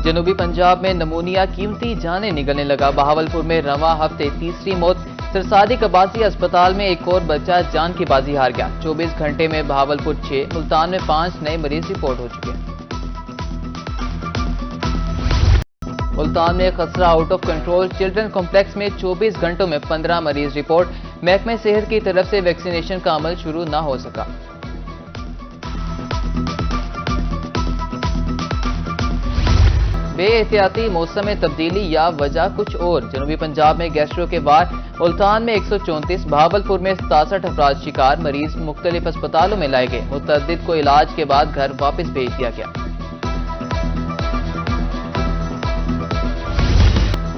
جنوبی پنجاب میں نمونیا कीमती जाने निकलने लगा। बहावलपुर में रवां हफ्ते तीसरी मौत। सिरसादी कबासी अस्पताल में एक और बच्चा जान की बाजी हार गया। 24 घंटे में बहावलपुर 6, मुल्तान में 5 नए मरीज रिपोर्ट हो चुके हैं। मुल्तान में खसरा out of control. Children complex में 24 घंटों में 15 मरीज रिपोर्ट। महकमे सेहत की तरफ से वैक्सीनेशन का अमल शुरू न हो सका। बे एहतियाती मौसम में तब्दीली या वजह कुछ और। जनूबी पंजाब में गैस्ट्रो के बाद मुल्तान में 134, बहावलपुर में 67 अफराद शिकार। मरीज मुख्तलिफ अस्पतालों में लाए गए। मुतअद्दिद को इलाज के बाद घर वापस भेज दिया गया।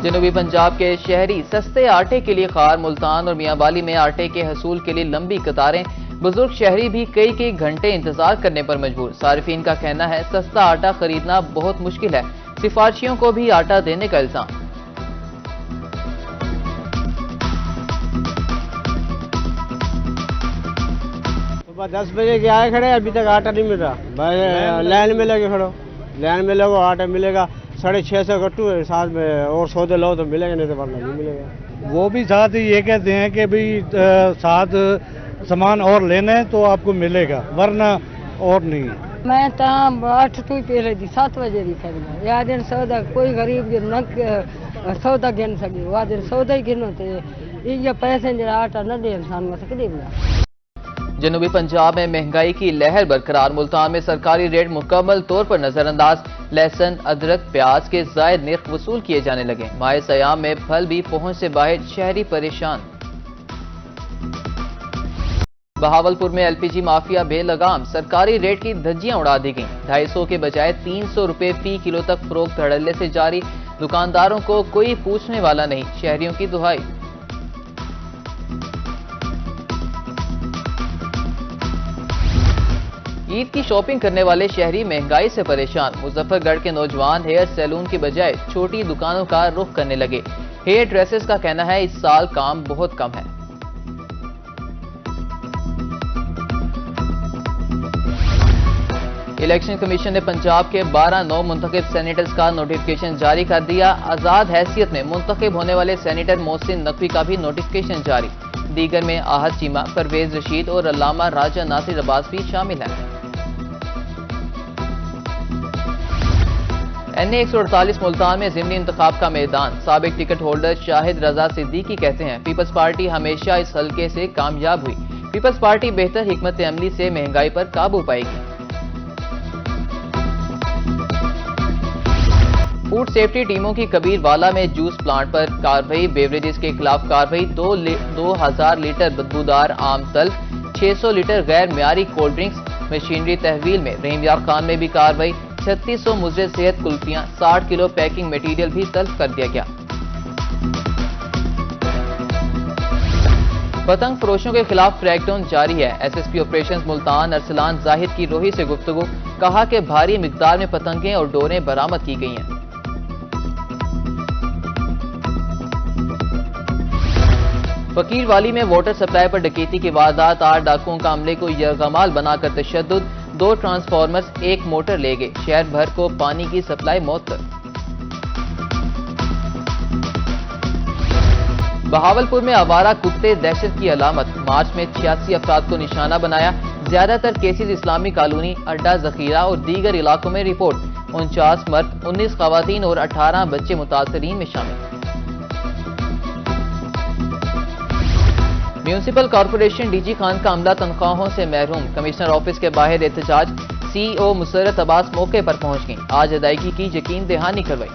जनूबी पंजाब के शहरी सस्ते आटे के लिए खार। मुल्तान और मियांवाली में आटे के हसूल के लिए लंबी कतारें। बुजुर्ग शहरी भी कई घंटे इंतजार करने पर मजबूर। सारिफीन का कहना है सस्ता आटा खरीदना बहुत मुश्किल है। सिफारशियों को भी आटा देने का इल्जाम। सुबह 10 बजे के आए खड़े, अभी तक आटा नहीं मिल रहा। लाइन में लगे खड़ो, लाइन में लगो, आटा मिलेगा 650 कट्टू है, साथ में और सौदे लो तो मिलेगा, नहीं तो वरना नहीं मिलेगा। वो भी साथ ही ये कहते हैं कि भाई साथ सामान और लेने तो आपको मिलेगा, वरना और नहीं। मैं तहाँ 8 तो पहले दी 7 बजे दी सकदा या दिन सौदा कोई गरीब जो न सौदा गिन सके वह दिन सौदा ही गिनो थे ये पैसेंजर आटा न दे इंसान में सकदे बिना। जनूबी पंजाब में महंगाई की लहर बरकरार। मुल्तान में सरकारी रेट मुकम्मल तौर पर नजरअंदाज। लहसुन, अदरक, प्याज के जायद निर्ख वसूल किए जाने लगे। माह सयाम में फल भी पहुंच से बाहर, शहरी परेशान। बहावलपुर में एलपीजी माफिया बेलगाम। सरकारी रेट की धज्जियां उड़ा दी गईं। 250 के बजाय 300 रुपए फी किलो तक फरोख्त धड़ल्ले से जारी। दुकानदारों को कोई पूछने वाला नहीं, शहरियों की दुहाई। ईद की शॉपिंग करने वाले शहरी महंगाई से परेशान। मुजफ्फरगढ़ के नौजवान हेयर सैलून की बजाय छोटी दुकानों का रुख करने लगे। हेयर ड्रेसेस का कहना है इस साल काम बहुत कम है। इलेक्शन कमीशन ने पंजाब के 12 नौ मुंतखब सेनेटर्स का नोटिफिकेशन जारी कर दिया। आजाद हैसियत में मुंतखब होने वाले सेनेटर मोहसिन नकवी का भी नोटिफिकेशन जारी। दीगर में आहद चीमा, परवेज रशीद और अल्लामा राजा नासिर अब्बास भी शामिल हैं। NA 148 मुल्तान में ज़िमनी इंतखाब का मैदान। साबिक टिकट होल्डर शाहिद रजा सिद्दीकी कहते हैं पीपल्स पार्टी हमेशा इस हल्के से कामयाब हुई। पीपल्स पार्टी बेहतर हिकमत अमली से महंगाई पर काबू पाएगी। फूड सेफ्टी टीमों की कबीरवाला में जूस प्लांट पर कार्रवाई। बेवरेजेस के खिलाफ कार्रवाई। 2000 लीटर बदबूदार आम तल्ख, 600 लीटर गैर म्यारी कोल्ड ड्रिंक्स। मशीनरी तहवील में रहीमयार खान में भी कार्रवाई। 3600 मुजरे सेहत कुल्फियां, 60 किलो पैकिंग मटीरियल भी तल्फ कर दिया गया। पतंग फरोशों के खिलाफ क्रैकडाउन जारी है। SSP ऑपरेशन मुल्तान अरसलान जाहिद की रोही से गुफ्तगू। कहा कि भारी मिकदार में पतंगें और डोरें बरामद की गई हैं। फकीरवाली में वाटर सप्लाई पर डकैती की वारदात। 8 डाकुओं का अमले को यरगमाल बनाकर तशद्दुद। 2 ट्रांसफार्मर्स, 1 मोटर ले गए। शहर भर को पानी की सप्लाई मौतबर। बहावलपुर में आवारा कुत्ते दहशत की अलामत। मार्च में 86 अफराद को निशाना बनाया। ज्यादातर केसेस इस्लामी कॉलोनी, अड्डा जखीरा और दीगर इलाकों में रिपोर्ट। 49 मर्द, 19 खवातीन और 18 बच्चे मुतासरीन में शामिल। म्यूनिसिपल कॉर्पोरेशन डीजी खान का अमला तनख्वाहों से महरूम। कमिश्नर ऑफिस के बाहर एहतजाज। CEO मुसर्रत अब्बास मौके पर पहुंच गई। आज अदायगी की यकीन दहानी करवाई।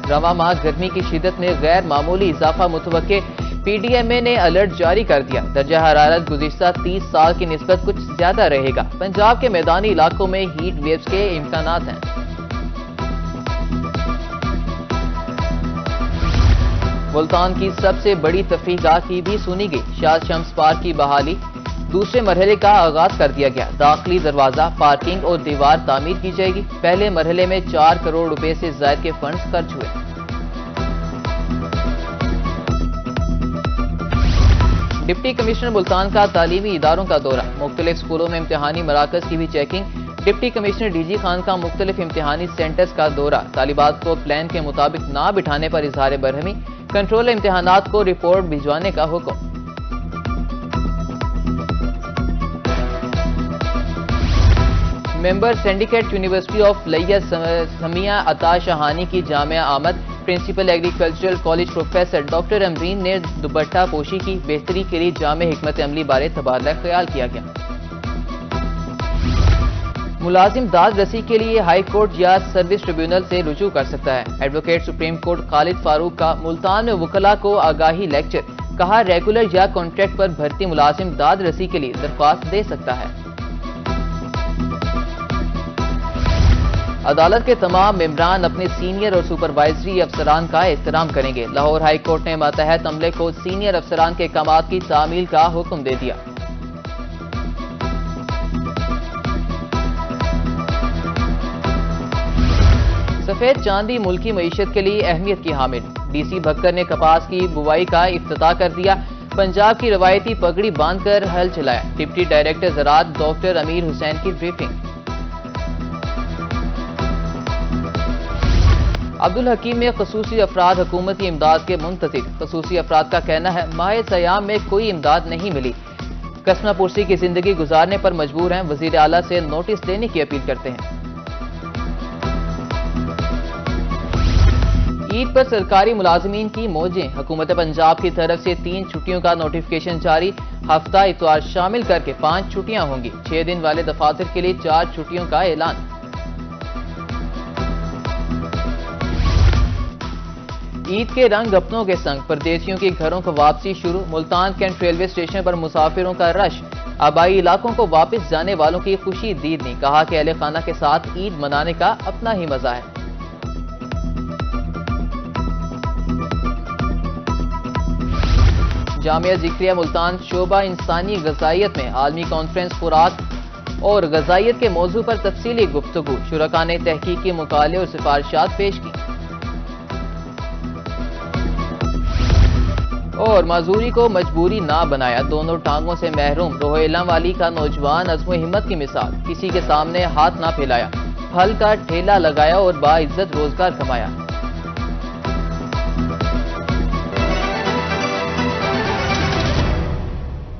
रवां माह गर्मी की शिद्दत में गैर मामूली इजाफा मुतवक्के। PDMA ने अलर्ट जारी कर दिया। दर्जा हरारत गुज़िश्ता 30 साल की निस्बत कुछ ज्यादा रहेगा। पंजाब के मैदानी इलाकों में हीट वेव्स के इम्कानात हैं। मुल्तान की सबसे बड़ी तफरीहगाह की भी सुनी गई। शाह शम्स पार्क की बहाली। दूसरे मरहले का आगाज कर दिया गया। दाखिली दरवाजा, पार्किंग और दीवार तामीर की जाएगी। पहले मरहले में 4 करोड़ रुपए से ज्यादा के फंड्स खर्च हुए। ڈپٹی کمشنر ملتان کا تعلیمی اداروں کا دورہ، مختلف اسکولوں میں امتحانی مراکز کی بھی چیکنگ۔ Deputy commissioner D G Khan کا مختلف امتحانی سینٹرز کا دورہ، طالبات کو پلان کے مطابق نہ بٹھانے پر اظہار برہمی، کنٹرول امتحانات کو رپورٹ بھجوانے کا حکم۔ Member syndicate university of Layyah Sumaiya Ata Shahani کی جامعہ آمد، principal agricultural college professor doctor Amreen نے دوپٹہ پوشی کی بہتری کے لیے جامع حکمت عملی بارے تبادلہ خیال کیا گیا۔ ملازم داد رسی کے لیے ہائی کورٹ یا سروس ٹریبیونل سے رجوع کر سکتا ہے، ایڈوکیٹ سپریم کورٹ خالد فاروق کا ملتان میں وکلاء کو آگاہی لیکچر، کہا ریگولر یا کانٹریکٹ پر بھرتی ملازم داد رسی کے لیے درخواست دے سکتا ہے۔ عدالت کے تمام ممبران اپنے سینئر اور سپروائزری افسران کا احترام کریں گے، لاہور ہائی کورٹ نے ماتحت عملے کو سینئر افسران کے احکامات کی تعمیل کا حکم دے دیا۔ سفید چاندی ملکی معیشت کے لیے اہمیت کی حامل، ڈی سی بھکر نے کپاس کی بوائی کا افتتاح کر دیا، پنجاب کی روایتی پگڑی باندھ کر ہل چلایا، ڈپٹی ڈائریکٹر زراعت ڈاکٹر امیر حسین کی بریفنگ۔ عبدالحکیم میں خصوصی افراد حکومتی امداد کے منتظر، خصوصی افراد کا کہنا ہے ماہ سیام میں کوئی امداد نہیں ملی، کسمہ پرسی کی زندگی گزارنے پر مجبور ہیں، وزیر اعلیٰ سے نوٹس دینے کی اپیل کرتے ہیں۔ عید پر سرکاری ملازمین کی موجیں، حکومت پنجاب کی طرف سے 3 چھٹیوں کا نوٹیفکیشن جاری، ہفتہ اتوار شامل کر کے 5 چھٹیاں ہوں گی، 6 دن والے دفاتر کے لیے 4 چھٹیوں کا اعلان۔ عید کے رنگ اپنوں کے سنگ، پردیسیوں کی گھروں کو واپسی شروع، ملتان کینٹ ریلوے اسٹیشن پر مسافروں کا رش، آبائی علاقوں کو واپس جانے والوں کی خوشی دید نہیں، کہا کہ اہل خانہ کے ساتھ عید منانے کا اپنا ہی مزہ ہے۔ جامعہ ذکریہ ملتان شعبہ انسانی غذائیت میں عالمی کانفرنس خوراک اور غذائیت کے موضوع پر تفصیلی گفتگو، شرکاء نے تحقیقی مقالے اور سفارشات پیش کی۔ اور معذوری کو مجبوری نہ بنایا، دونوں ٹانگوں سے محروم، روہیلہ والی کا نوجوان عزم و ہمت کی مثال، کسی کے سامنے ہاتھ نہ پھیلایا، پھل کا ٹھیلا لگایا اور باعزت روزگار کمایا۔